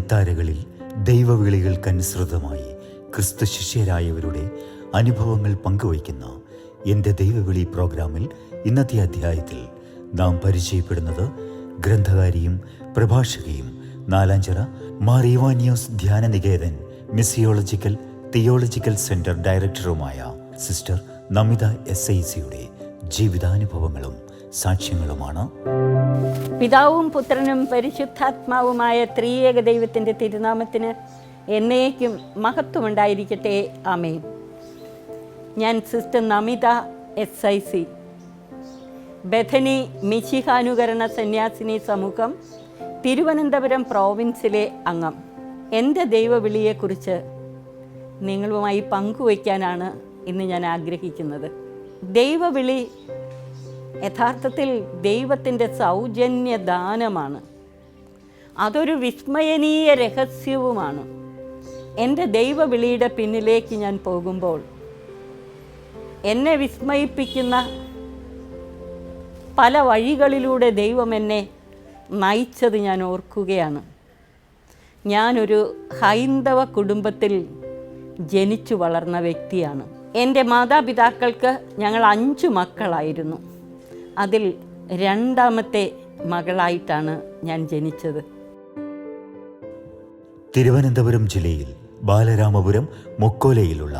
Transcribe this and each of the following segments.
വഴിത്താരകളിൽ ദൈവവിളികൾക്കനുസൃതമായി ക്രിസ്തു ശിഷ്യരായവരുടെ അനുഭവങ്ങൾ പങ്കുവയ്ക്കുന്ന എൻ്റെ ദൈവവിളി പ്രോഗ്രാമിൽ ഇന്നത്തെ അധ്യായത്തിൽ നാം പരിചയപ്പെടുന്നത് ഗ്രന്ഥകാരിയും പ്രഭാഷകയും Nalanchira Mar Ivanios Dhyananikethan missiological theological centre ഡയറക്ടറുമായ സിസ്റ്റർ നമിത SICയുടെ ജീവിതാനുഭവങ്ങളും സാക്ഷ്യങ്ങളുമാണ്. പിതാവും പുത്രനും പരിശുദ്ധാത്മാവുമായ ത്രിയേക ദൈവത്തിൻ്റെ തിരുനാമത്തിന് എന്നേക്കും മഹത്വമുണ്ടായിരിക്കട്ടെ. ആമേൻ. ഞാൻ സിസ്റ്റർ നമിത SIC, ബഥനി മിശിഹാനുകരണ സന്യാസിനി സമൂഹം, തിരുവനന്തപുരം പ്രോവിൻസിലെ അംഗം. എൻ്റെ ദൈവവിളിയെക്കുറിച്ച് നിങ്ങളുമായി പങ്കുവയ്ക്കാനാണ് ഇന്ന് ഞാൻ ആഗ്രഹിക്കുന്നത്. ദൈവവിളി യഥാർത്ഥത്തിൽ ദൈവത്തിൻ്റെ സൗജന്യ ദാനമാണ്. അതൊരു വിസ്മയനീയ രഹസ്യവുമാണ്. എൻ്റെ ദൈവവിളിയുടെ പിന്നിലേക്ക് ഞാൻ പോകുമ്പോൾ എന്നെ വിസ്മയിപ്പിക്കുന്ന പല വഴികളിലൂടെ ദൈവം എന്നെ നയിച്ചത് ഞാൻ ഓർക്കുകയാണ്. ഞാനൊരു ഹൈന്ദവ കുടുംബത്തിൽ ജനിച്ചു വളർന്ന വ്യക്തിയാണ്. എൻ്റെ മാതാപിതാക്കൾക്ക് ഞങ്ങൾ 5 മക്കളായിരുന്നു. അതിൽ 2ാമത്തെ മകളായിട്ടാണ് ഞാൻ ജനിച്ചത്. തിരുവനന്തപുരം ജില്ലയിൽ ബാലരാമപുരം മുക്കോലയിലുള്ള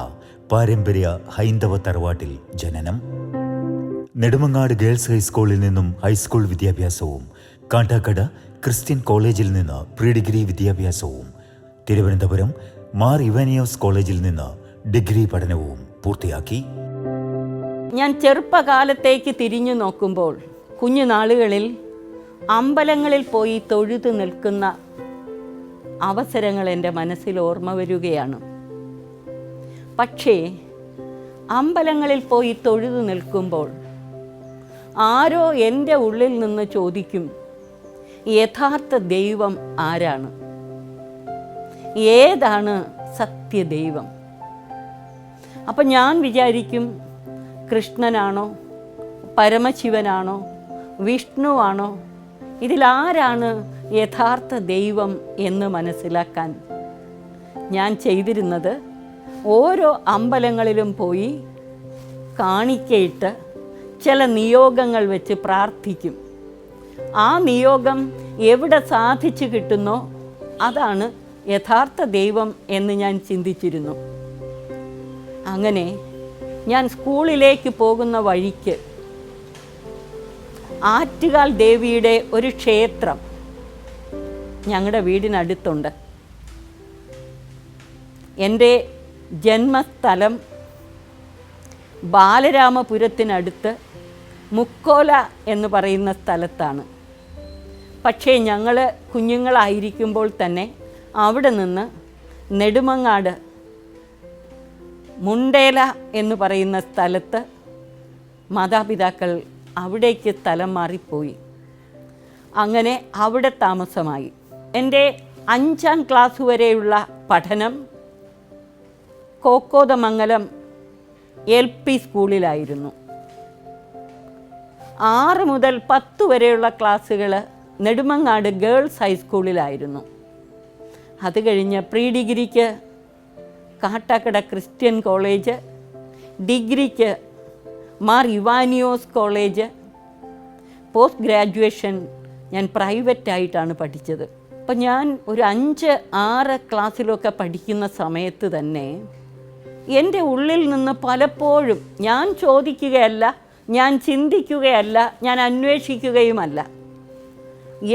പാരമ്പര്യ ഹൈന്ദവ തറവാട്ടിൽ ജനനം. നെടുമങ്ങാട് ഗേൾസ് ഹൈസ്കൂളിൽ നിന്നും ഹൈസ്കൂൾ വിദ്യാഭ്യാസവും കാട്ടാക്കട ക്രിസ്ത്യൻ കോളേജിൽ നിന്ന് പ്രീ ഡിഗ്രി വിദ്യാഭ്യാസവും തിരുവനന്തപുരം മാർ ഇവാനിയോസ് കോളേജിൽ നിന്ന് ഡിഗ്രി പഠനവും പൂർത്തിയാക്കി. ഞാൻ ചെറുപ്പകാലത്തേക്ക് തിരിഞ്ഞു നോക്കുമ്പോൾ കുഞ്ഞുനാളുകളിൽ അമ്പലങ്ങളിൽ പോയി തൊഴുതു നിൽക്കുന്ന അവസരങ്ങൾ എൻ്റെ മനസ്സിൽ ഓർമ്മ വരികയാണ്. പക്ഷേ അമ്പലങ്ങളിൽ പോയി തൊഴുതു നിൽക്കുമ്പോൾ ആരോ എൻ്റെ ഉള്ളിൽ നിന്ന് ചോദിക്കും, യഥാർത്ഥ ദൈവം ആരാണ്? ഏതാണ് സത്യദൈവം? അപ്പം ഞാൻ വിചാരിക്കും, കൃഷ്ണനാണോ, പരമശിവനാണോ, വിഷ്ണുവാണോ, ഇതിലാരാണ് യഥാർത്ഥ ദൈവം എന്ന് മനസ്സിലാക്കാൻ ഞാൻ ചെയ്തിരുന്നത് ഓരോ അമ്പലങ്ങളിലും പോയി കാണിക്കയിട്ട് ചില നിയോഗങ്ങൾ വെച്ച് പ്രാർത്ഥിക്കും. ആ നിയോഗം എവിടെ സാധിച്ചു കിട്ടുന്നോ അതാണ് യഥാർത്ഥ ദൈവം എന്ന് ഞാൻ ചിന്തിച്ചിരുന്നു. അങ്ങനെ ഞാൻ സ്കൂളിലേക്ക് പോകുന്ന വഴിക്ക് ആറ്റുകാൽ ദേവിയുടെ ഒരു ക്ഷേത്രം ഞങ്ങളുടെ വീടിനടുത്തുണ്ട്. എൻ്റെ ജന്മസ്ഥലം ബാലരാമപുരത്തിനടുത്ത് മുക്കോല എന്ന് പറയുന്ന സ്ഥലത്താണ്. പക്ഷേ ഞങ്ങൾ കുഞ്ഞുങ്ങളായിരിക്കുമ്പോൾ തന്നെ അവിടെ നിന്ന് നെടുമങ്ങാട് മുണ്ടേല എന്ന് പറയുന്ന സ്ഥലത്ത് മാതാപിതാക്കൾ അവിടേക്ക് സ്ഥലം മാറിപ്പോയി. അങ്ങനെ അവിടെ താമസമായി. എൻ്റെ 5ാം ക്ലാസ് വരെയുള്ള പഠനം കോക്കോതമംഗലം LP സ്കൂളിലായിരുന്നു. 6 മുതൽ 10 വരെയുള്ള ക്ലാസ്സുകൾ നെടുമങ്ങാട് ഗേൾസ് ഹൈസ്കൂളിലായിരുന്നു. അത് കഴിഞ്ഞ് പ്രീ ഡിഗ്രിക്ക് കാട്ടാക്കട ക്രിസ്ത്യൻ കോളേജ്, ഡിഗ്രിക്ക് Mar Ivanios college, post graduation ഞാൻ പ്രൈവറ്റായിട്ടാണ് പഠിച്ചത്. അപ്പം ഞാൻ ഒരു 5-6 ക്ലാസ്സിലൊക്കെ പഠിക്കുന്ന സമയത്ത് തന്നെ എൻ്റെ ഉള്ളിൽ നിന്ന് പലപ്പോഴും ഞാൻ ചോദിക്കുകയല്ല, ഞാൻ ചിന്തിക്കുകയല്ല, ഞാൻ അന്വേഷിക്കുകയുമല്ല,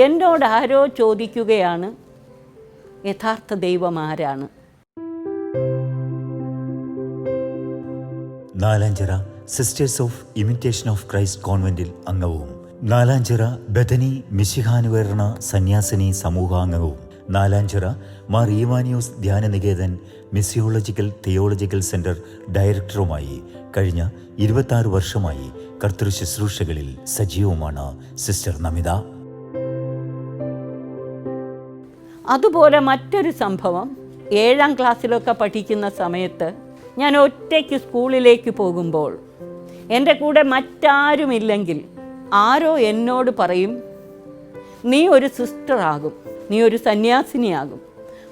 എന്നോട് ആരോ ചോദിക്കുകയാണ്, യഥാർത്ഥ ദൈവം ആരാണ്? Nalanchira sisters of imitation of Christ കോൺവെന്റിൽ അംഗവും നാലാഞ്ചിറ ബഥനി മിശിഹാനുകരണ സന്യാസിനി സമൂഹാംഗവും Nalanchira Mar Ivanios Dhyananikethan missiological theological centre ഡയറക്ടറുമായി കഴിഞ്ഞ 26 വർഷമായി കർത്തൃ ശുശ്രൂഷകളിൽ സജീവമാണ് സിസ്റ്റർ നമിത. അതുപോലെ മറ്റൊരു സംഭവം, 7ാം ക്ലാസ്സിലൊക്കെ പഠിക്കുന്ന സമയത്ത് ഞാൻ ഒറ്റയ്ക്ക് സ്കൂളിലേക്ക് പോകുമ്പോൾ എൻ്റെ കൂടെ മറ്റാരുമില്ലെങ്കിൽ ആരോ എന്നോട് പറയും, നീ ഒരു സിസ്റ്ററാകും, നീ ഒരു സന്യാസിനിയാകും.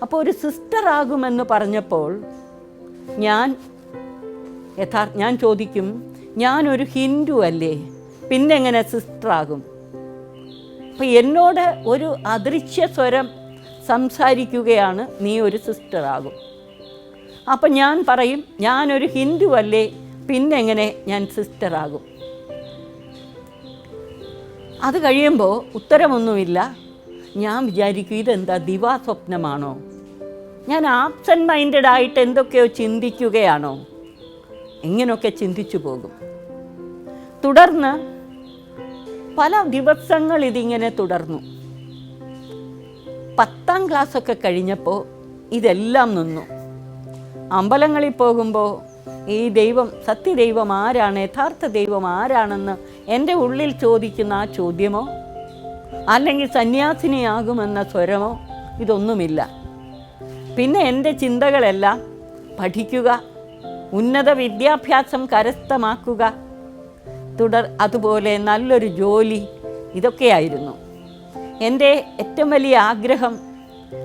അപ്പോൾ ഒരു സിസ്റ്ററാകുമെന്ന് പറഞ്ഞപ്പോൾ ഞാൻ ചോദിക്കും, ഞാനൊരു ഹിന്ദു അല്ലേ, പിന്നെ എങ്ങനെ സിസ്റ്ററാകും? അപ്പം എന്നോട് ഒരു അദൃശ്യ സ്വരം സംസാരിക്കുകയാണ്, നീ ഒരു സിസ്റ്ററാകും. അപ്പം ഞാൻ പറയും, ഞാനൊരു ഹിന്ദു അല്ലേ, പിന്നെ എങ്ങനെ ഞാൻ സിസ്റ്ററാകും? അത് കഴിയുമ്പോൾ ഉത്തരമൊന്നുമില്ല. ഞാൻ വിചാരിക്കും, ഇതെന്താ ദിവാസ്വപ്നമാണോ? ഞാൻ ആബ്സെൻറ്റ് മൈൻഡഡ് ആയിട്ട് എന്തൊക്കെയോ ചിന്തിക്കുകയാണോ? ഇങ്ങനെയൊക്കെ ചിന്തിച്ചു പോകും. തുടർന്ന് പല ദിവസങ്ങൾ ഇതിങ്ങനെ തുടർന്നു. 10ാം ക്ലാസ്സൊക്കെ കഴിഞ്ഞപ്പോൾ ഇതെല്ലാം നിന്നു. അമ്പലങ്ങളിൽ പോകുമ്പോൾ ഈ ദൈവം, സത്യദൈവം ആരാണ്, യഥാർത്ഥ ദൈവം ആരാണെന്ന് എൻ്റെ ഉള്ളിൽ ചോദിക്കുന്ന ആ ചോദ്യമോ അല്ലെങ്കിൽ സന്യാസിനിയാകുമെന്ന സ്വരമോ ഇതൊന്നുമില്ല. പിന്നെ എൻ്റെ ചിന്തകളെല്ലാം പഠിക്കുക, ഉന്നത വിദ്യാഭ്യാസം കരസ്ഥമാക്കുക, അതുപോലെ നല്ലൊരു ജോലി, ഇതൊക്കെയായിരുന്നു. എൻ്റെ ഏറ്റവും വലിയ ആഗ്രഹം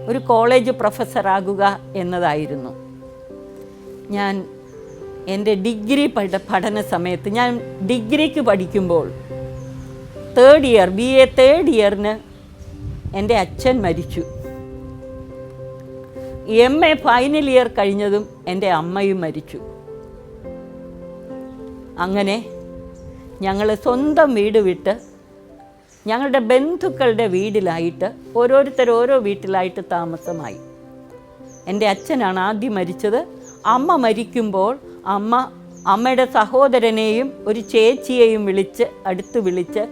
ഒരു കോളേജ് പ്രൊഫസറാകുക എന്നതായിരുന്നു. ഞാൻ എൻ്റെ ഡിഗ്രി പഠന സമയത്ത്, ഞാൻ ഡിഗ്രിക്ക് പഠിക്കുമ്പോൾ BA തേർഡ് ഇയറിന് എൻ്റെ അച്ഛൻ മരിച്ചു. MA ഫൈനൽ ഇയർ കഴിഞ്ഞതും എൻ്റെ അമ്മയും മരിച്ചു. അങ്ങനെ ഞങ്ങൾ സ്വന്തം വീട് വിട്ട് ഞങ്ങളുടെ ബന്ധുക്കളുടെ വീട്ടിലായിട്ട് ഓരോ വീട്ടിലായിട്ട് താമസമായി. എൻ്റെ അച്ഛനാണ് ആദ്യം മരിച്ചത്. അമ്മ മരിക്കുമ്പോൾ അമ്മയുടെ സഹോദരനെയും ഒരു ചേച്ചിയെയും അടുത്ത് വിളിച്ച്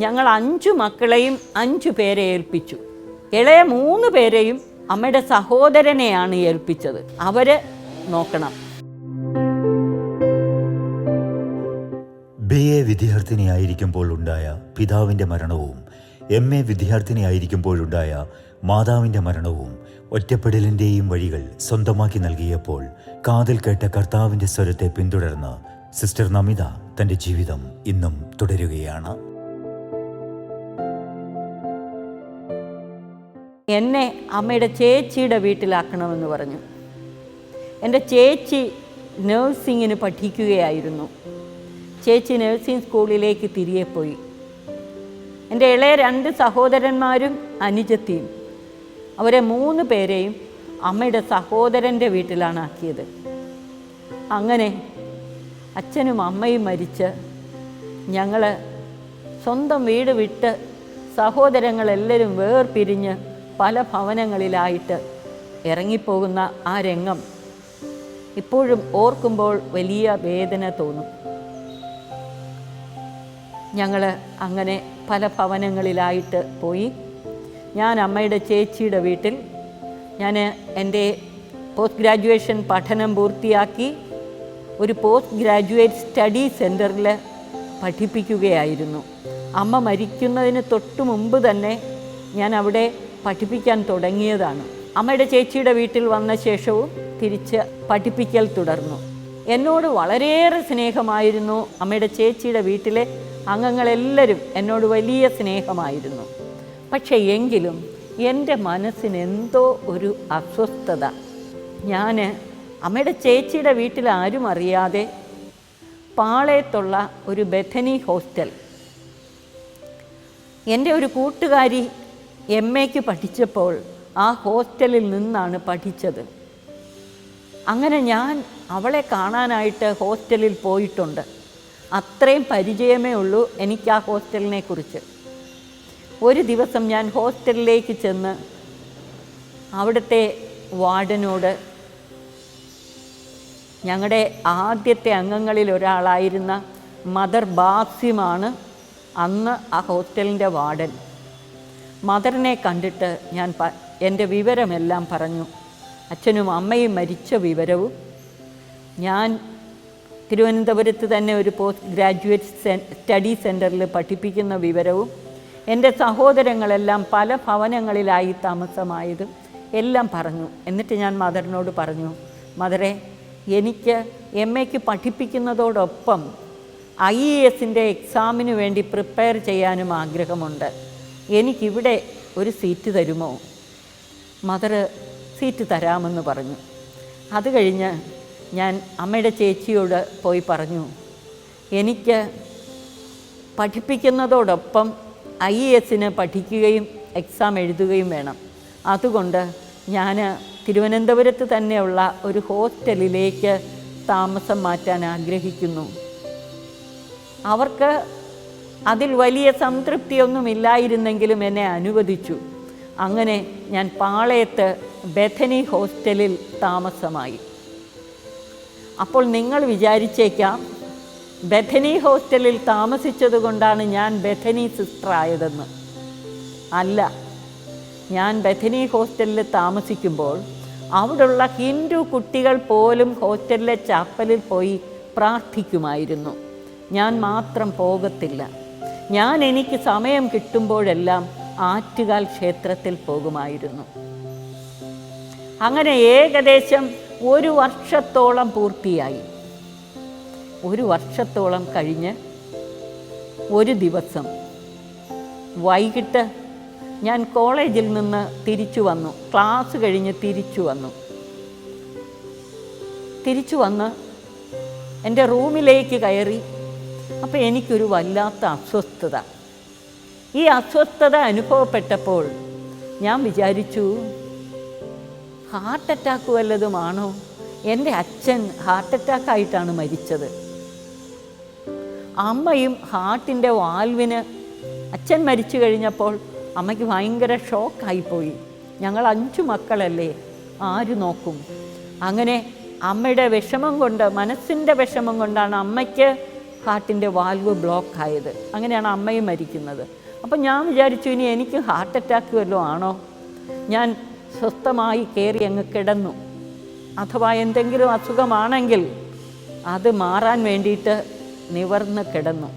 ഞങ്ങൾ 5 മക്കളെയും 5 പേരെ ഏൽപ്പിച്ചു. ഇളയ 3 പേരെയും അമ്മയുടെ സഹോദരനെയാണ് ഏൽപ്പിച്ചത്. അവർ നോക്കണം. BA വിദ്യാർത്ഥിനിയായിരിക്കുമ്പോൾ ഉണ്ടായ പിതാവിൻ്റെ മരണവും MA വിദ്യാർത്ഥിനിയായിരിക്കുമ്പോഴുണ്ടായ മാതാവിൻ്റെ മരണവും ഒറ്റപ്പെടലിൻ്റെയും വഴികൾ സ്വന്തമാക്കി നൽകിയപ്പോൾ കാതിൽ കേട്ട കർത്താവിൻ്റെ സ്വരത്തെ പിന്തുടർന്ന് സിസ്റ്റർ നമിത തൻ്റെ ജീവിതം ഇന്നും തുടരുകയാണ്. എന്നെ അമ്മയുടെ ചേച്ചിയുടെ വീട്ടിലാക്കണമെന്ന് പറഞ്ഞു. എൻ്റെ ചേച്ചി നേഴ്സിങ്ങിന് പഠിക്കുകയായിരുന്നു. ചേച്ചി നേഴ്സിംഗ് സ്കൂളിലേക്ക് തിരികെ പോയി. എൻ്റെ ഇളയ 2 സഹോദരന്മാരും അനുജത്തിയും, അവരെ 3 പേരെയും അമ്മയുടെ സഹോദരൻ്റെ വീട്ടിലാണ് ആക്കിയത്. അങ്ങനെ അച്ഛനും അമ്മയും മരിച്ച് ഞങ്ങൾ സ്വന്തം വീട് വിട്ട് സഹോദരങ്ങളെല്ലാവരും വേർപിരിഞ്ഞ് പല ഭവനങ്ങളിലായിട്ട് ഇറങ്ങിപ്പോകുന്ന ആ രംഗം ഇപ്പോഴും ഓർക്കുമ്പോൾ വലിയ വേദന തോന്നും. ഞങ്ങൾ അങ്ങനെ പല ഭവനങ്ങളിലായിട്ട് പോയി. ഞാൻ അമ്മയുടെ ചേച്ചിയുടെ വീട്ടിൽ എൻ്റെ പോസ്റ്റ് ഗ്രാജുവേഷൻ പഠനം പൂർത്തിയാക്കി ഒരു പോസ്റ്റ് ഗ്രാജുവേറ്റ് സ്റ്റഡി സെൻറ്ററിൽ പഠിപ്പിക്കുകയായിരുന്നു. അമ്മ മരിക്കുന്നതിന് തൊട്ട് മുമ്പ് തന്നെ ഞാൻ അവിടെ പഠിപ്പിക്കാൻ തുടങ്ങിയതാണ്. അമ്മയുടെ ചേച്ചിയുടെ വീട്ടിൽ വന്ന ശേഷവും തിരിച്ച് പഠിപ്പിക്കൽ തുടർന്നു. എന്നോട് വളരെയേറെ സ്നേഹമായിരുന്നു. അമ്മയുടെ ചേച്ചിയുടെ വീട്ടിലെ അംഗങ്ങളെല്ലാവരും എന്നോട് വലിയ സ്നേഹമായിരുന്നു. പക്ഷേ എങ്കിലും എൻ്റെ മനസ്സിന് എന്തോ ഒരു അസ്വസ്ഥത. ഞാൻ അമ്മയുടെ ചേച്ചിയുടെ വീട്ടിൽ ആരും അറിയാതെ പാളയത്തുള്ള ഒരു ബഥനി ഹോസ്റ്റൽ, എൻ്റെ ഒരു കൂട്ടുകാരി MAക്ക് പഠിച്ചപ്പോൾ ആ ഹോസ്റ്റലിൽ നിന്നാണ് പഠിച്ചത്. അങ്ങനെ ഞാൻ അവളെ കാണാനായിട്ട് ഹോസ്റ്റലിൽ പോയിട്ടുണ്ട്. അത്രയും പരിചയമേ ഉള്ളൂ എനിക്ക് ആ ഹോസ്റ്റലിനെ കുറിച്ച്. ഒരു ദിവസം ഞാൻ ഹോസ്റ്റലിലേക്ക് ചെന്ന് അവിടുത്തെ വാർഡനോട്, ഞങ്ങളുടെ ആദ്യത്തെ അംഗങ്ങളിൽ ഒരാളായിരുന്ന മദർ ബാസിമാണ് അന്ന് ആ ഹോസ്റ്റലിൻ്റെ വാർഡൻ. മദറിനെ കണ്ടിട്ട് ഞാൻ എൻ്റെ വിവരമെല്ലാം പറഞ്ഞു. അച്ഛനും അമ്മയും മരിച്ച വിവരവും, ഞാൻ തിരുവനന്തപുരത്ത് തന്നെ ഒരു പോസ്റ്റ് ഗ്രാജുവേറ്റ് സ്റ്റഡി സെൻറ്ററിൽ പഠിപ്പിക്കുന്ന വിവരവും, എൻ്റെ സഹോദരങ്ങളെല്ലാം പല ഭവനങ്ങളിലായി താമസമായതും എല്ലാം പറഞ്ഞു. എന്നിട്ട് ഞാൻ മദറിനോട് പറഞ്ഞു, മദറെ, എനിക്ക് MAക്ക് പഠിപ്പിക്കുന്നതോടൊപ്പം IASൻ്റെ എക്സാമിന് വേണ്ടി പ്രിപ്പയർ ചെയ്യാനും ആഗ്രഹമുണ്ട്. എനിക്കിവിടെ ഒരു സീറ്റ് തരുമോ? മദർ സീറ്റ് തരാമെന്ന് പറഞ്ഞു. അത് കഴിഞ്ഞ് ഞാൻ അമ്മയുടെ ചേച്ചിയോട് പോയി പറഞ്ഞു, എനിക്ക് പഠിപ്പിക്കുന്നതോടൊപ്പം IAS പഠിക്കുകയും എക്സാം എഴുതുകയും വേണം. അതുകൊണ്ട് ഞാൻ തിരുവനന്തപുരത്ത് തന്നെയുള്ള ഒരു ഹോസ്റ്റലിലേക്ക് താമസം മാറ്റാൻ ആഗ്രഹിക്കുന്നു. അവർക്ക് അതിൽ വലിയ സംതൃപ്തിയൊന്നുമില്ലായിരുന്നെങ്കിലും എന്നെ അനുവദിച്ചു. അങ്ങനെ ഞാൻ പാളയത്ത് ബെഥനി ഹോസ്റ്റലിൽ താമസമായി. അപ്പോൾ നിങ്ങൾ വിചാരിച്ചേക്കാം, ബെഥനി ഹോസ്റ്റലിൽ താമസിച്ചത് കൊണ്ടാണ് ഞാൻ ബെഥനി സിസ്റ്റർ ആയതെന്ന്. അല്ല, ഞാൻ ബെഥനി ഹോസ്റ്റലിൽ താമസിക്കുമ്പോൾ അവിടെയുള്ള ഹിന്ദു കുട്ടികൾ പോലും ഹോസ്റ്റലിലെ ചാപ്പലിൽ പോയി പ്രാർത്ഥിക്കുമായിരുന്നു. ഞാൻ മാത്രം പോകത്തില്ല. എനിക്ക് സമയം കിട്ടുമ്പോഴെല്ലാം ആറ്റുകാൽ ക്ഷേത്രത്തിൽ പോകുമായിരുന്നു. അങ്ങനെ ഏകദേശം 1 വർഷത്തോളം പൂർത്തിയായി. 1 വർഷത്തോളം കഴിഞ്ഞ് ഒരു ദിവസം വൈകിട്ട് ഞാൻ കോളേജിൽ നിന്ന് തിരിച്ചു വന്നു. ക്ലാസ് കഴിഞ്ഞ് തിരിച്ചു വന്ന് എൻ്റെ റൂമിലേക്ക് കയറി. അപ്പോൾ എനിക്കൊരു വല്ലാത്ത അസ്വസ്ഥത. ഈ അസ്വസ്ഥത അനുഭവപ്പെട്ടപ്പോൾ ഞാൻ വിചാരിച്ചു, ഹാർട്ട് അറ്റാക്ക് വല്ലതുമാണോ? എൻ്റെ അച്ഛൻ ഹാർട്ട് അറ്റാക്കായിട്ടാണ് മരിച്ചത്. അമ്മയും ഹാർട്ടിൻ്റെ വാൽവിന്, അച്ഛൻ മരിച്ചു കഴിഞ്ഞപ്പോൾ അമ്മയ്ക്ക് ഭയങ്കര ഷോക്കായിപ്പോയി. ഞങ്ങൾ 5 മക്കളല്ലേ, ആര് നോക്കും? അങ്ങനെ അമ്മയുടെ വിഷമം കൊണ്ട്, മനസ്സിൻ്റെ വിഷമം കൊണ്ടാണ് അമ്മയ്ക്ക് ഹാർട്ടിൻ്റെ വാൽവ് ബ്ലോക്കായത്. അങ്ങനെയാണ് അമ്മയും മരിക്കുന്നത്. അപ്പം ഞാൻ വിചാരിച്ചു, ഇനി എനിക്ക് ഹാർട്ട് അറ്റാക്ക് വല്ലതും ആണോ? ഞാൻ സ്വസ്ഥമായി കയറി അങ്ങ് കിടന്നു. അഥവാ എന്തെങ്കിലും അസുഖമാണെങ്കിൽ അത് മാറാൻ വേണ്ടിയിട്ട് നിവർന്ന് കിടന്നു.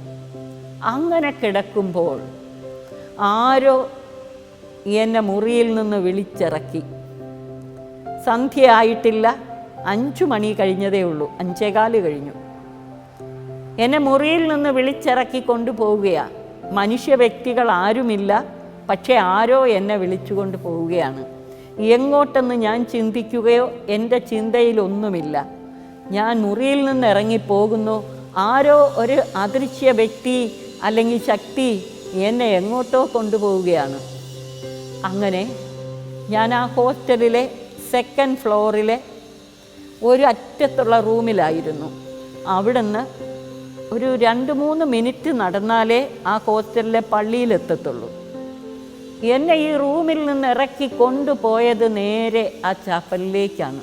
അങ്ങനെ കിടക്കുമ്പോൾ ആരോ എന്നെ മുറിയിൽ നിന്ന് വിളിച്ചിറക്കി. സന്ധ്യ ആയിട്ടില്ല, 5 മണി കഴിഞ്ഞതേ ഉള്ളൂ, 5:15 കഴിഞ്ഞു. എന്നെ മുറിയിൽ നിന്ന് വിളിച്ചിറക്കി കൊണ്ടുപോവുകയാണ്. മനുഷ്യ വ്യക്തികൾ ആരുമില്ല, പക്ഷേ ആരോ എന്നെ വിളിച്ചുകൊണ്ട് പോവുകയാണ്. എങ്ങോട്ടെന്ന് ഞാൻ ചിന്തിക്കുകയോ എൻ്റെ ചിന്തയിലൊന്നുമില്ല. ഞാൻ മുറിയിൽ നിന്ന് ഇറങ്ങിപ്പോകുന്നു. ആരോ ഒരു അദൃശ്യ വ്യക്തി അല്ലെങ്കിൽ ശക്തി എന്നെ എങ്ങോട്ടോ കൊണ്ടുപോവുകയാണ്. അങ്ങനെ ഞാൻ ആ ഹോസ്റ്റലിലെ 2nd ഫ്ലോറിലെ ഒരു അറ്റത്തുള്ള റൂമിലായിരുന്നു. അവിടുന്ന് ഒരു 2-3 മിനിറ്റ് നടന്നാലേ ആ ഹോസ്റ്റലിലെ പള്ളിയിലെത്തത്തുള്ളൂ. എന്നെ ഈ റൂമിൽ നിന്ന് ഇറക്കി കൊണ്ടുപോയത് നേരെ ആ ചാപ്പലിലേക്കാണ്.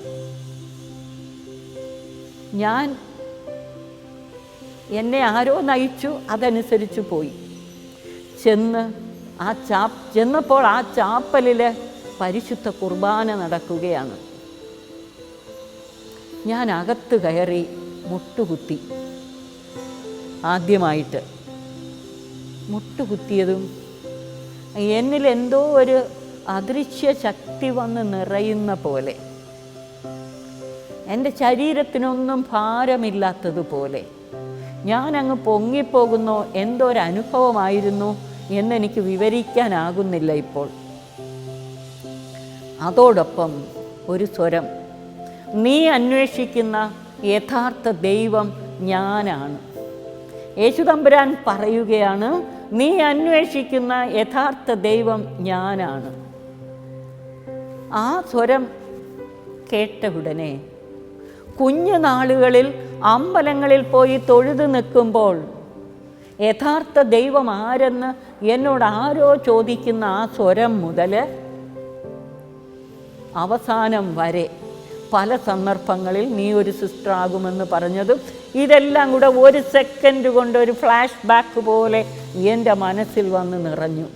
എന്നെ ആരോ നയിച്ചു, അതനുസരിച്ച് പോയി. ചെന്നപ്പോൾ ആ ചാപ്പലിൽ പരിശുദ്ധ കുർബാന നടക്കുകയാണ്. ഞാൻ അകത്ത് കയറി മുട്ടുകുത്തി. ആദ്യമായിട്ട് മുട്ടുകുത്തിയതും എന്നിൽ എന്തോ ഒരു അദൃശ്യ ശക്തി വന്ന് നിറയുന്ന പോലെ, എൻ്റെ ശരീരത്തിനൊന്നും ഭാരമില്ലാത്തതുപോലെ, ഞാനങ്ങ് പൊങ്ങിപ്പോകുന്നോ എന്തോ ഒരു അനുഭവമായിരുന്നു എന്നെനിക്ക് വിവരിക്കാനാകുന്നില്ല ഇപ്പോൾ. അതോടൊപ്പം ഒരു സ്വരം, നീ അന്വേഷിക്കുന്ന യഥാർത്ഥ ദൈവം ഞാനാണ്. യേശുതമ്പുരാൻ പറയുകയാണ്, നീ അന്വേഷിക്കുന്ന യഥാർത്ഥ ദൈവം ഞാനാണ്. ആ സ്വരം കേട്ട ഉടനെ കുഞ്ഞുനാളുകളിൽ അമ്പലങ്ങളിൽ പോയി തൊഴുതു നിൽക്കുമ്പോൾ യഥാർത്ഥ ദൈവം ആരെന്ന് എന്നോട് ആരോ ചോദിക്കുന്ന ആ സ്വരം മുതൽ അവസാനം വരെ പല സന്ദർഭങ്ങളിൽ നീ ഒരു സിസ്റ്റർ ആകുമെന്ന് പറഞ്ഞതും ഇതെല്ലാം കൂടെ 1 സെക്കൻഡ് കൊണ്ട് ഒരു ഫ്ലാഷ് ബാക്ക് പോലെ എൻ്റെ മനസ്സിൽ വന്ന് നിറഞ്ഞു.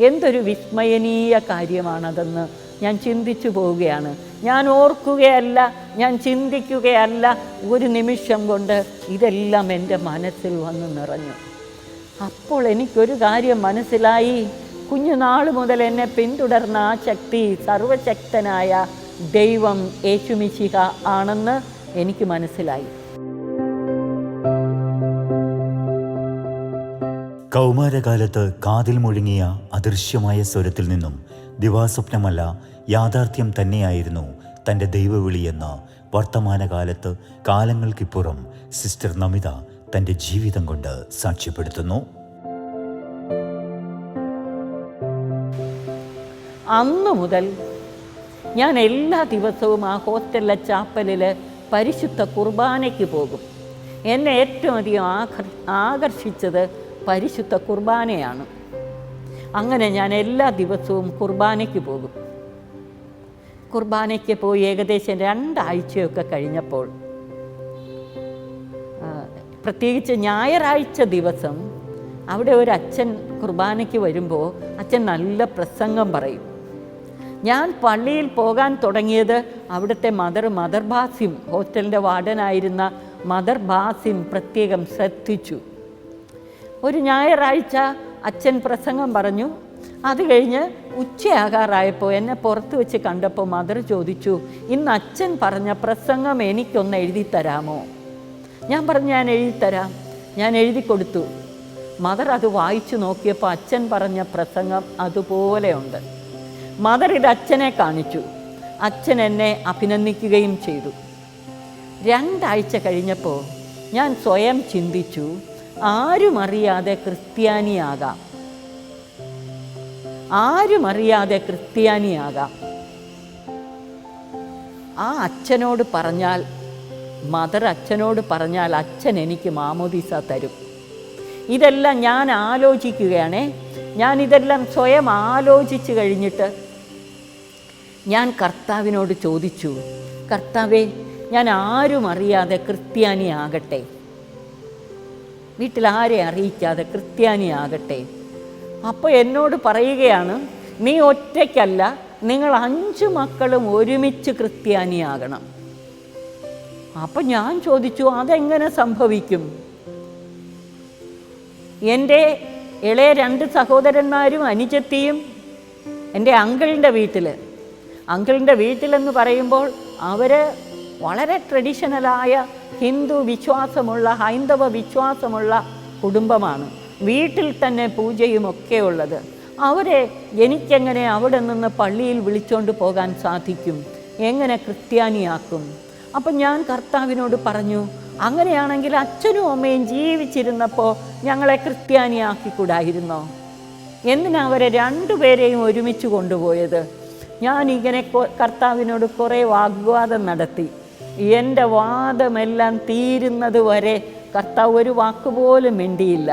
എന്തൊരു വിസ്മയനീയ കാര്യമാണതെന്ന് ഞാൻ ചിന്തിച്ചു പോവുകയാണ്. ഞാൻ ഓർക്കുകയല്ല, ഞാൻ ചിന്തിക്കുകയല്ല, ഒരു നിമിഷം കൊണ്ട് ഇതെല്ലാം എൻ്റെ മനസ്സിൽ വന്ന് നിറഞ്ഞു. അപ്പോൾ എനിക്കൊരു കാര്യം മനസ്സിലായി. കുഞ്ഞുനാൾ മുതൽ എന്നെ പിന്തുടർന്ന ആ ശക്തി സർവശക്തനായ ദൈവം യേശുമിശിഹ ആണെന്ന് എനിക്ക് മനസ്സിലായി. കൗമാരകാലത്ത് കാതിൽ മുഴങ്ങിയ അദൃശ്യമായ സ്വരത്തിൽ നിന്നും ദിവാസ്വപ്നമല്ല, യാഥാർത്ഥ്യം തന്നെയായിരുന്നു തൻ്റെ ദൈവവിളിയെന്ന് വർത്തമാനകാലത്ത് കാലങ്ങൾക്കിപ്പുറം സിസ്റ്റർ നമിത തൻ്റെ ജീവിതം കൊണ്ട് സാക്ഷ്യപ്പെടുത്തുന്നു. അന്നു മുതൽ ഞാൻ എല്ലാ ദിവസവും ആ ഹോസ്റ്റലിലെ ചാപ്പലിൽ പരിശുദ്ധ കുർബാനയ്ക്ക് പോകും. എന്നെ ഏറ്റവും അധികം ആകർഷിച്ചത് പരിശുദ്ധ കുർബാനയാണ്. അങ്ങനെ ഞാൻ എല്ലാ ദിവസവും കുർബാനയ്ക്ക് പോകും. കുർബാനയ്ക്ക് പോയി ഏകദേശം 2 ആഴ്ചയൊക്കെ കഴിഞ്ഞപ്പോൾ, പ്രത്യേകിച്ച് ഞായറാഴ്ച ദിവസം അവിടെ ഒരു അച്ഛൻ കുർബാനയ്ക്ക് വരുമ്പോൾ അച്ഛൻ നല്ല പ്രസംഗം പറയും. ഞാൻ പള്ളിയിൽ പോകാൻ തുടങ്ങിയത് അവിടുത്തെ മദർ ബാസിം, ഹോസ്റ്റലിൻ്റെ വാർഡനായിരുന്ന മദർ ബാസിം പ്രത്യേകം ശ്രദ്ധിച്ചു. ഒരു ഞായറാഴ്ച അച്ഛൻ പ്രസംഗം പറഞ്ഞു. അത് കഴിഞ്ഞ് ഉച്ചയാകാറായപ്പോൾ എന്നെ പുറത്ത് വെച്ച് കണ്ടപ്പോൾ മദർ ചോദിച്ചു, ഇന്ന് അച്ഛൻ പറഞ്ഞ പ്രസംഗം എനിക്കൊന്ന് എഴുതിത്തരാമോ? ഞാൻ പറഞ്ഞു, ഞാൻ എഴുതിത്തരാം. ഞാൻ എഴുതി കൊടുത്തു. മദർ അത് വായിച്ചു നോക്കിയപ്പോൾ അച്ഛൻ പറഞ്ഞ പ്രസംഗം അതുപോലെ ഉണ്ട്. മദർ ഇത് അച്ഛനെ കാണിച്ചു. അച്ഛൻ എന്നെ അഭിനന്ദിക്കുകയും ചെയ്തു. 2 ആഴ്ച കഴിഞ്ഞപ്പോൾ ഞാൻ സ്വയം ചിന്തിച്ചു, ആരും അറിയാതെ ക്രിസ്ത്യാനിയാകാം, ആരും അറിയാതെ ക്രിസ്ത്യാനിയാകാം. ആ അച്ഛനോട് പറഞ്ഞാൽ, മദർ അച്ഛനോട് പറഞ്ഞാൽ അച്ഛൻ എനിക്ക് മാമോദീസ തരും. ഇതെല്ലാം ഞാൻ ആലോചിക്കുകയാണേ. ഞാനിതെല്ലാം സ്വയം ആലോചിച്ച് കഴിഞ്ഞിട്ട് ഞാൻ കർത്താവിനോട് ചോദിച്ചു, കർത്താവേ, ഞാൻ ആരും അറിയാതെ ക്രിസ്ത്യാനിയാകട്ടെ, വീട്ടിൽ ആരെ അറിയിക്കാതെ ക്രിസ്ത്യാനിയാകട്ടെ. അപ്പോൾ എന്നോട് പറയുകയാണ്, നീ ഒറ്റയ്ക്കല്ല, നിങ്ങൾ 5 മക്കളും ഒരുമിച്ച് ക്രിസ്ത്യാനിയാകണം. അപ്പം ഞാൻ ചോദിച്ചു, അതെങ്ങനെ സംഭവിക്കും? എൻ്റെ ഇളയ 2 സഹോദരന്മാരും അനുജത്തിയും എൻ്റെ അങ്കിളിൻ്റെ വീട്ടിലെന്ന് പറയുമ്പോൾ അവർ വളരെ ട്രഡീഷണലായ ഹൈന്ദവ വിശ്വാസമുള്ള കുടുംബമാണ്. വീട്ടിൽ തന്നെ പൂജയും ഒക്കെ ഉള്ളത്. അവരെ എനിക്കെങ്ങനെ അവിടെ നിന്ന് പള്ളിയിൽ വിളിച്ചുകൊണ്ട് പോകാൻ സാധിക്കും? എങ്ങനെ ക്രിസ്ത്യാനിയാക്കും? അപ്പം ഞാൻ കർത്താവിനോട് പറഞ്ഞു, അങ്ങനെയാണെങ്കിൽ അച്ഛനും അമ്മയും ജീവിച്ചിരുന്നപ്പോൾ ഞങ്ങളെ ക്രിസ്ത്യാനിയാക്കിക്കൂടായിരുന്നോ? എന്തിനാ അവരെ 2 പേരെയും ഒരുമിച്ച് കൊണ്ടുപോയത്? ഞാനിങ്ങനെ കർത്താവിനോട് കുറേ വാഗ്വാദം നടത്തി. എൻ്റെ വാദമെല്ലാം തീരുന്നത് വരെ കർത്താവ് ഒരു വാക്കുപോലും മിണ്ടിയില്ല.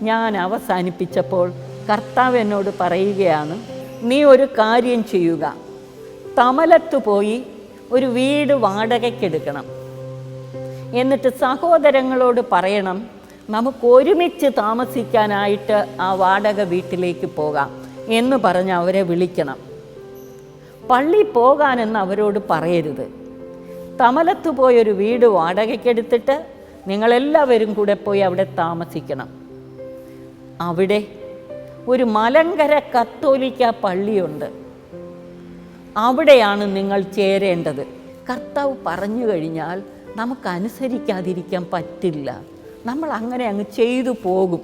ഞാൻ അവസാനിപ്പിച്ചപ്പോൾ കർത്താവ് എന്നോട് പറയുകയാണ്, നീ ഒരു കാര്യം ചെയ്യുക, തമലത്ത് പോയി ഒരു വീട് വാടകയ്ക്കെടുക്കണം. എന്നിട്ട് സഹോദരങ്ങളോട് പറയണം, നമുക്ക് ഒരുമിച്ച് താമസിക്കാനായിട്ട് ആ വാടക വീട്ടിലേക്ക് പോകാം എന്ന് പറഞ്ഞ് അവരെ വിളിക്കണം. പള്ളി പോകാനെന്ന് അവരോട് പറയരുത്. തമലത്ത് പോയൊരു വീട് വാടകയ്ക്കെടുത്തിട്ട് നിങ്ങളെല്ലാവരും കൂടെ പോയി അവിടെ താമസിക്കണം. അവിടെ ഒരു മലങ്കര കത്തോലിക്ക പള്ളിയുണ്ട്, അവിടെയാണ് നിങ്ങൾ ചേരേണ്ടത്. കർത്താവ് പറഞ്ഞു കഴിഞ്ഞാൽ നമുക്ക് അനുസരിക്കാതിരിക്കാൻ പറ്റില്ല. നമ്മൾ അങ്ങനെ അങ്ങ് ചെയ്തു പോകും.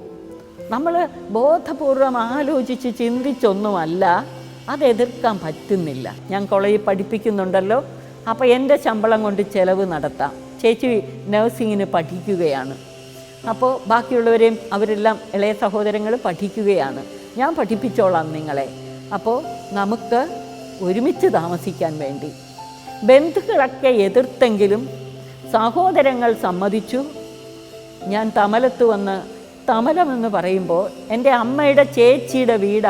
നമ്മൾ ബോധപൂർവം ആലോചിച്ച് ചിന്തിച്ചൊന്നുമല്ല, അത് എതിർക്കാൻ പറ്റുന്നില്ല. ഞാൻ കോളേജിൽ പഠിപ്പിക്കുന്നുണ്ടല്ലോ, അപ്പോൾ എൻ്റെ ശമ്പളം കൊണ്ട് ചിലവ് നടത്താം. ചേച്ചി നഴ്സിങ്ങിന് പഠിക്കുകയാണ്. അപ്പോൾ ബാക്കിയുള്ളവരെയും അവരെല്ലാം ഇളയ സഹോദരങ്ങൾ പഠിക്കുകയാണ്. ഞാൻ പഠിപ്പിച്ചോളാം നിങ്ങളെ. അപ്പോൾ നമുക്ക് ഒരുമിച്ച് താമസിക്കാൻ വേണ്ടി ബന്ധുക്കളൊക്കെ എതിർത്തെങ്കിലും സഹോദരങ്ങൾ സമ്മതിച്ചു. ഞാൻ തമലത്ത് വന്ന്, തമലമെന്ന് പറയുമ്പോൾ എൻ്റെ അമ്മയുടെ ചേച്ചിയുടെ വീട്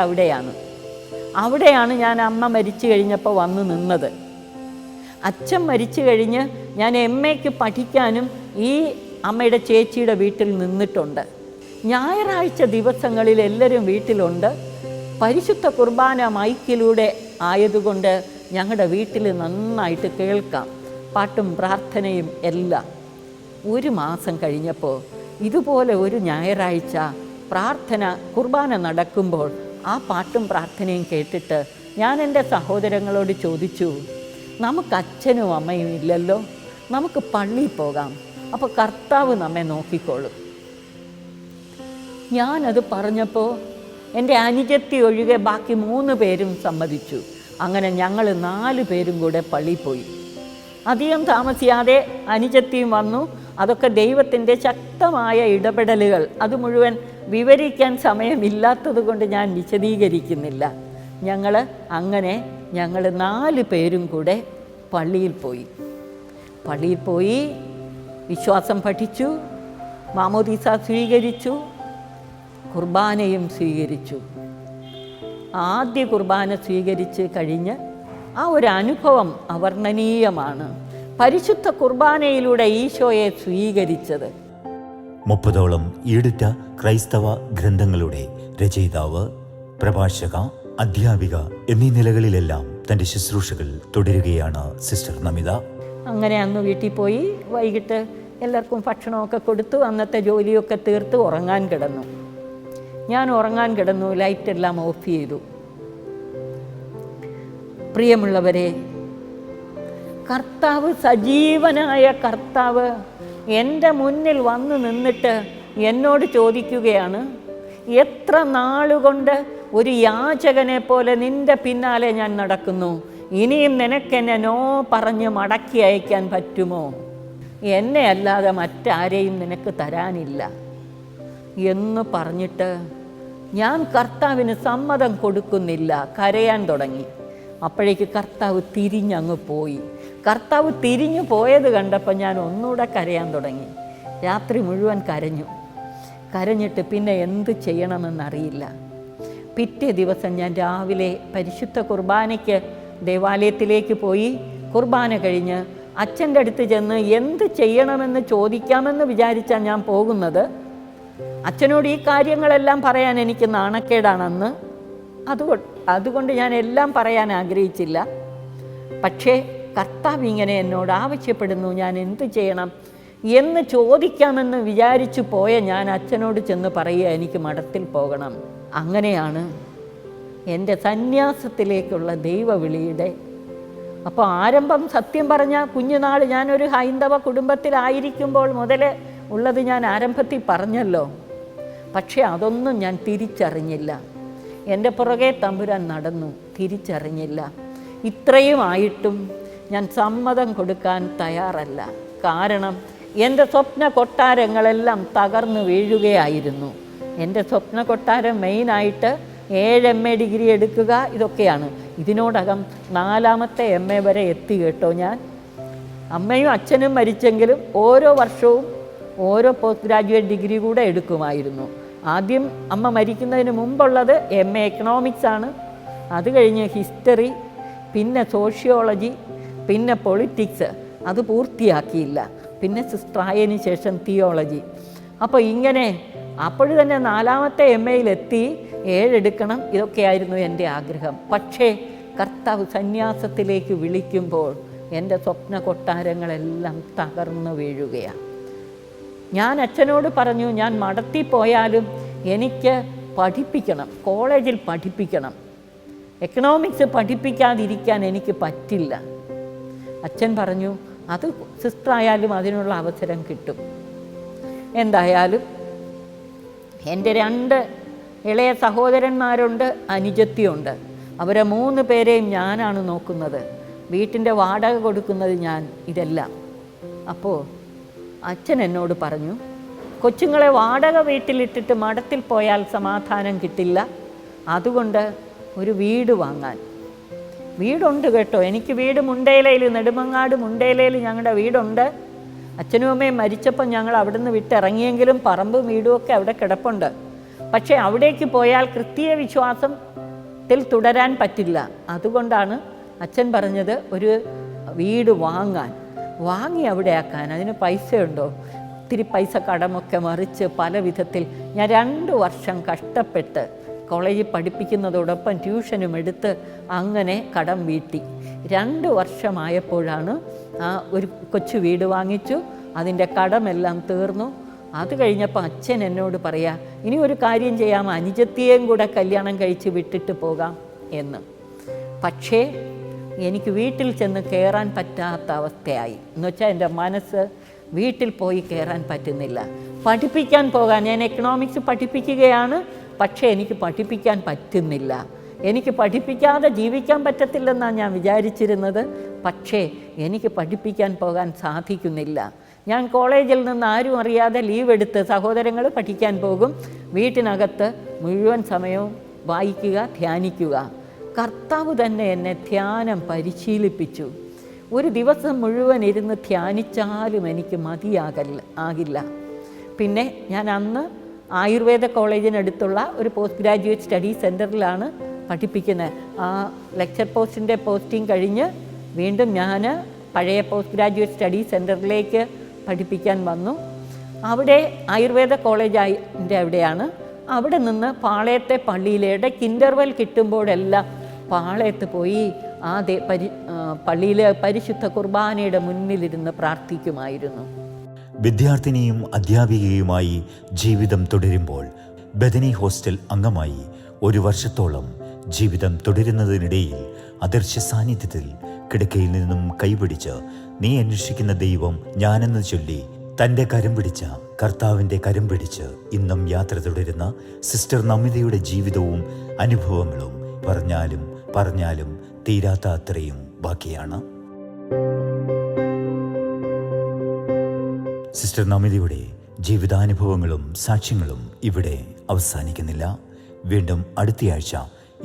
അവിടെയാണ് ഞാൻ അമ്മ മരിച്ചു കഴിഞ്ഞപ്പോൾ വന്ന് നിന്നത്. അച്ഛൻ മരിച്ചു കഴിഞ്ഞ് ഞാൻ MAക്ക് പഠിക്കാനും ഈ അമ്മയുടെ ചേച്ചിയുടെ വീട്ടിൽ നിന്നിട്ടുണ്ട്. ഞായറാഴ്ച ദിവസങ്ങളിൽ എല്ലാവരും വീട്ടിലുണ്ട്. പരിശുദ്ധ കുർബാന മൈക്കിലൂടെ ആയതുകൊണ്ട് ഞങ്ങളുടെ വീട്ടിൽ നന്നായിട്ട് കേൾക്കാം, പാട്ടും പ്രാർത്ഥനയും എല്ലാം. 1 മാസം കഴിഞ്ഞപ്പോൾ ഇതുപോലെ ഒരു ഞായറാഴ്ച കുർബാന നടക്കുമ്പോൾ ആ പാട്ടും പ്രാർത്ഥനയും കേട്ടിട്ട് ഞാൻ എൻ്റെ സഹോദരങ്ങളോട് ചോദിച്ചു, നമുക്ക് അച്ഛനും അമ്മയും ഇല്ലല്ലോ, നമുക്ക് പള്ളിയിൽ പോകാം, അപ്പോൾ കർത്താവ് നമ്മെ നോക്കിക്കോളും. ഞാനത് പറഞ്ഞപ്പോൾ എൻ്റെ അനുജത്തി ഒഴികെ ബാക്കി 3 പേരും സമ്മതിച്ചു. അങ്ങനെ ഞങ്ങൾ 4 പേരും കൂടെ പള്ളിയിൽ പോയി. അധികം താമസിയാതെ അനുജത്തിയും വന്നു. അതൊക്കെ ദൈവത്തിൻ്റെ ശക്തമായ ഇടപെടലുകൾ. അത് മുഴുവൻ വിവരിക്കാൻ സമയമില്ലാത്തത് കൊണ്ട് ഞാൻ വിശദീകരിക്കുന്നില്ല. ഞങ്ങൾ 4 പേരും കൂടെ പള്ളിയിൽ പോയി വിശ്വാസം പഠിച്ചു, മാമോദീസ സ്വീകരിച്ചു, കുർബാനയും സ്വീകരിച്ചു. ആദ്യ കുർബാന സ്വീകരിച്ച് കഴിഞ്ഞ് ആ ഒരു അനുഭവം അവർണ്ണനീയമാണ്. പരിശുദ്ധ കുർബാനയിലൂടെ ഈശോയെ സ്വീകരിച്ചത്. 30ഓളം ഈടുറ്റ ക്രൈസ്തവ ഗ്രന്ഥങ്ങളുടെ രചയിതാവ്, പ്രഭാഷക, അധ്യാപിക എന്നീ നിലകളിലെല്ലാം തൻ്റെ ശുശ്രൂഷകൾ തുടരുകയാണ് സിസ്റ്റർ നമിത. അങ്ങനെ അന്ന് വീട്ടിൽ പോയി വൈകിട്ട് എല്ലാവർക്കും ഭക്ഷണമൊക്കെ കൊടുത്തു. അന്നത്തെ ജോലിയൊക്കെ തീർത്ത് ഉറങ്ങാൻ കിടന്നു. ഞാൻ ഉറങ്ങാൻ കിടന്നു, ലൈറ്റെല്ലാം ഓഫ് ചെയ്തു. പ്രിയമുള്ളവരെ, കർത്താവ്, സജീവനായ കർത്താവ് എൻ്റെ മുന്നിൽ വന്നു നിന്നിട്ട് എന്നോട് ചോദിക്കുകയാണ്, എത്ര നാളുകൊണ്ട് ഒരു യാചകനെ പോലെ നിൻ്റെ പിന്നാലെ ഞാൻ നടക്കുന്നു, ഇനിയും നിനക്കെന്നെ നോ പറഞ്ഞ് മടക്കി അയക്കാൻ പറ്റുമോ? എന്നെ അല്ലാതെ മറ്റാരെയും നിനക്ക് തരാനില്ല എന്ന് പറഞ്ഞിട്ട് ഞാൻ കർത്താവിന് സമ്മതം കൊടുക്കുന്നില്ല, കരയാൻ തുടങ്ങി. അപ്പോഴേക്ക് കർത്താവ് തിരിഞ്ഞങ്ങ് പോയി. കർത്താവ് തിരിഞ്ഞു പോയത് കണ്ടപ്പോൾ ഞാൻ ഒന്നുകൂടെ കരയാൻ തുടങ്ങി. രാത്രി മുഴുവൻ കരഞ്ഞിട്ട് പിന്നെ എന്ത് ചെയ്യണമെന്നറിയില്ല. പിറ്റേ ദിവസം ഞാൻ രാവിലെ പരിശുദ്ധ കുർബാനയ്ക്ക് ദേവാലയത്തിലേക്ക് പോയി. കുർബാന കഴിഞ്ഞ് അച്ഛൻ്റെ അടുത്ത് ചെന്ന് എന്ത് ചെയ്യണമെന്ന് ചോദിക്കാമെന്ന് വിചാരിച്ചാണ് ഞാൻ പോകുന്നത്. അച്ഛനോട് ഈ കാര്യങ്ങളെല്ലാം പറയാൻ എനിക്ക് നാണക്കേടാണെന്ന്. അതുകൊണ്ട് ഞാൻ എല്ലാം പറയാൻ ആഗ്രഹിച്ചില്ല. പക്ഷേ കർത്താവ് ഇങ്ങനെ എന്നോട് ആവശ്യപ്പെടുന്നു, ഞാൻ എന്ത് ചെയ്യണം എന്ന് ചോദിക്കാമെന്ന് വിചാരിച്ചു പോയ ഞാൻ അച്ഛനോട് ചെന്ന് പറയുക, എനിക്ക് മഠത്തിൽ പോകണം. അങ്ങനെയാണ് എൻ്റെ സന്യാസത്തിലേക്കുള്ള ദൈവവിളിയുടെ അപ്പോൾ ആരംഭം. സത്യം പറഞ്ഞാൽ കുഞ്ഞുനാൾ ഞാനൊരു ഹൈന്ദവ കുടുംബത്തിലായിരിക്കുമ്പോൾ മുതലേ ഉള്ളത് ഞാൻ ആരംഭത്തിൽ പറഞ്ഞല്ലോ. പക്ഷേ അതൊന്നും ഞാൻ തിരിച്ചറിഞ്ഞില്ല. എൻ്റെ പുറകെ തമ്പുരാൻ നടന്നു, തിരിച്ചറിഞ്ഞില്ല. ഇത്രയും ആയിട്ടും ഞാൻ സമ്മതം കൊടുക്കാൻ തയ്യാറല്ല. കാരണം എൻ്റെ സ്വപ്ന കൊട്ടാരങ്ങളെല്ലാം തകർന്നു വീഴുകയായിരുന്നു. എൻ്റെ സ്വപ്ന കൊട്ടാരം മെയിനായിട്ട് 7 MA ഡിഗ്രി എടുക്കുക, ഇതൊക്കെയാണ്. ഇതിനോടകം 4ാമത്തെ MA വരെ എത്തി കേട്ടോ ഞാൻ. അമ്മയും അച്ഛനും മരിച്ചെങ്കിലും ഓരോ വർഷവും ഓരോ പോസ്റ്റ് ഗ്രാജുവേറ്റ് ഡിഗ്രി കൂടെ എടുക്കുമായിരുന്നു. ആദ്യം അമ്മ മരിക്കുന്നതിന് മുമ്പുള്ളത് MA എക്കണോമിക്സ് ആണ്. അത് കഴിഞ്ഞ് ഹിസ്റ്ററി, പിന്നെ സോഷ്യോളജി, പിന്നെ പൊളിറ്റിക്സ്. അത് പൂർത്തിയാക്കിയില്ല. പിന്നെ സിസ്റ്ററായതിന് ശേഷം തിയോളജി. അപ്പോൾ ഇങ്ങനെ അപ്പോൾ തന്നെ 4ാമത്തെ MAയിലെത്തി 7 എടുക്കണം, ഇതൊക്കെയായിരുന്നു എൻ്റെ ആഗ്രഹം. പക്ഷേ കർത്താവ് സന്യാസത്തിലേക്ക് വിളിക്കുമ്പോൾ എൻ്റെ സ്വപ്ന കൊട്ടാരങ്ങളെല്ലാം തകർന്നു വീഴുകയാണ്. ഞാൻ അച്ഛനോട് പറഞ്ഞു, ഞാൻ മഠത്തിൽ പോയാലും എനിക്ക് പഠിപ്പിക്കണം, കോളേജിൽ പഠിപ്പിക്കണം, എക്കണോമിക്സ് പഠിപ്പിക്കാതിരിക്കാൻ എനിക്ക് പറ്റില്ല. അച്ഛൻ പറഞ്ഞു, അത് സിസ്റ്ററായാലും അതിനുള്ള അവസരം കിട്ടും. എന്തായാലും എൻ്റെ 2 ഇളയ സഹോദരന്മാരുണ്ട്, അനുജത്തിയുണ്ട്. അവരെ 3 പേരെയും ഞാനാണ് നോക്കുന്നത്. വീട്ടിൻ്റെ വാടക കൊടുക്കുന്നത് ഞാൻ, ഇതെല്ലാം. അപ്പോൾ അച്ഛൻ എന്നോട് പറഞ്ഞു, കൊച്ചുങ്ങളെ വാടക വീട്ടിലിട്ടിട്ട് മഠത്തിൽ പോയാൽ സമാധാനം കിട്ടില്ല, അതുകൊണ്ട് ഒരു വീട് വാങ്ങാൻ. വീടുണ്ട് കേട്ടോ, എനിക്ക് വീട് മുണ്ടേലയിൽ, നെടുമങ്ങാട് മുണ്ടേലയിൽ ഞങ്ങളുടെ വീടുണ്ട്. അച്ഛനും അമ്മയും മരിച്ചപ്പോൾ ഞങ്ങൾ അവിടുന്ന് വിട്ടിറങ്ങിയെങ്കിലും പറമ്പും വീടുമൊക്കെ അവിടെ കിടപ്പുണ്ട്. പക്ഷേ അവിടേക്ക് പോയാൽ ക്രിസ്തീയ വിശ്വാസത്തിൽ തുടരാൻ പറ്റില്ല. അതുകൊണ്ടാണ് അച്ഛൻ പറഞ്ഞത് ഒരു വീട് വാങ്ങി അവിടെ ആക്കാൻ. അതിന് പൈസയുണ്ടോ? ഒത്തിരി പൈസ കടമൊക്കെ മറിച്ച് പല വിധത്തിൽ ഞാൻ 2 വർഷം കഷ്ടപ്പെട്ട് കോളേജിൽ പഠിപ്പിക്കുന്നതോടൊപ്പം ട്യൂഷനും എടുത്ത് അങ്ങനെ കടം വീട്ടി. 2 വർഷമായപ്പോഴാണ് ഒരു കൊച്ചു വീട് വാങ്ങിച്ചു. അതിൻ്റെ കടമെല്ലാം തീർന്നു. അത് കഴിഞ്ഞപ്പോൾ അച്ഛൻ എന്നോട് പറയാ, ഇനി ഒരു കാര്യം ചെയ്യാം, അനുജത്തിയെയും കൂടെ കല്യാണം കഴിച്ച് വിട്ടിട്ട് പോകാം എന്ന്. പക്ഷേ എനിക്ക് വീട്ടിൽ ചെന്ന് കയറാൻ പറ്റാത്ത അവസ്ഥയായി. എന്നുവെച്ചാൽ എൻ്റെ മനസ്സ് വീട്ടിൽ പോയി കയറാൻ പറ്റുന്നില്ല. പഠിപ്പിക്കാൻ പോകാൻ, ഞാൻ എക്കണോമിക്സ് പഠിപ്പിക്കുകയാണ്, പക്ഷേ എനിക്ക് പഠിപ്പിക്കാൻ പറ്റുന്നില്ല. എനിക്ക് പഠിപ്പിക്കാതെ ജീവിക്കാൻ പറ്റത്തില്ലെന്നാണ് ഞാൻ വിചാരിച്ചിരുന്നത്. പക്ഷേ എനിക്ക് പഠിപ്പിക്കാൻ പോകാൻ സാധിക്കുന്നില്ല. ഞാൻ കോളേജിൽ നിന്ന് ആരും അറിയാതെ ലീവ് എടുത്ത് സഹോദരങ്ങൾ പഠിക്കാൻ പോകും. വീട്ടിനകത്ത് മുഴുവൻ സമയവും വായിക്കുക, ധ്യാനിക്കുക. കർത്താവ് തന്നെ എന്നെ ധ്യാനം പരിശീലിപ്പിച്ചു. ഒരു ദിവസം മുഴുവൻ ഇരുന്ന് ധ്യാനിച്ചാലും എനിക്ക് ആകില്ല. പിന്നെ ഞാൻ അന്ന് ആയുർവേദ കോളേജിനടുത്തുള്ള ഒരു പോസ്റ്റ് ഗ്രാജുവേറ്റ് സ്റ്റഡി സെൻറ്ററിലാണ് പഠിപ്പിക്കുന്നത്. ആ ലെക്ചർ പോസ്റ്റിൻ്റെ പോസ്റ്റിംഗ് കഴിഞ്ഞ് വീണ്ടും ഞാൻ പഴയ പോസ്റ്റ് ഗ്രാജുവേറ്റ് സ്റ്റഡി സെൻറ്ററിലേക്ക് പഠിപ്പിക്കാൻ വന്നു. അവിടെ ആയുർവേദ കോളേജിൻ്റെ അവിടെയാണ്. അവിടെ നിന്ന് പാളയത്തെ പള്ളിയിലെ ഇടയ്ക്ക് ഇൻ്റർവെൽ കിട്ടുമ്പോഴെല്ലാം പാളയത്ത് പോയി ആ പള്ളിയിലെ പരിശുദ്ധ കുർബാനയുടെ മുന്നിലിരുന്ന് പ്രാർത്ഥിക്കുമായിരുന്നു. വിദ്യാർത്ഥിനിയും അധ്യാപികയുമായി ജീവിതം തുടരുമ്പോൾ ബഥനി ഹോസ്റ്റൽ അംഗമായി 1 വർഷത്തോളം ജീവിതം തുടരുന്നതിനിടയിൽ അദൃശ്യ സാന്നിധ്യത്തിൽ കിടക്കയിൽ നിന്നും കൈപിടിച്ച് നീ അന്വേഷിക്കുന്ന ദൈവം ഞാനെന്ന് ചൊല്ലി തൻ്റെ കരം പിടിച്ച കർത്താവിൻ്റെ കരം പിടിച്ച് ഇന്നും യാത്ര തുടരുന്ന സിസ്റ്റർ നമിതയുടെ ജീവിതവും അനുഭവങ്ങളും പറഞ്ഞാലും തീരാത്ത അത്രയും ബാക്കിയാണ്. സിസ്റ്റർ നമിതയുടെ ജീവിതാനുഭവങ്ങളും സാക്ഷ്യങ്ങളും ഇവിടെ അവസാനിക്കുന്നില്ല. വീണ്ടും അടുത്തയാഴ്ച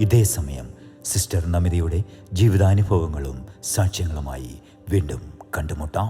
ഇതേ സമയം സിസ്റ്റർ നമിതയുടെ ജീവിതാനുഭവങ്ങളും സാക്ഷ്യങ്ങളുമായി വീണ്ടും കണ്ടുമുട്ടാം.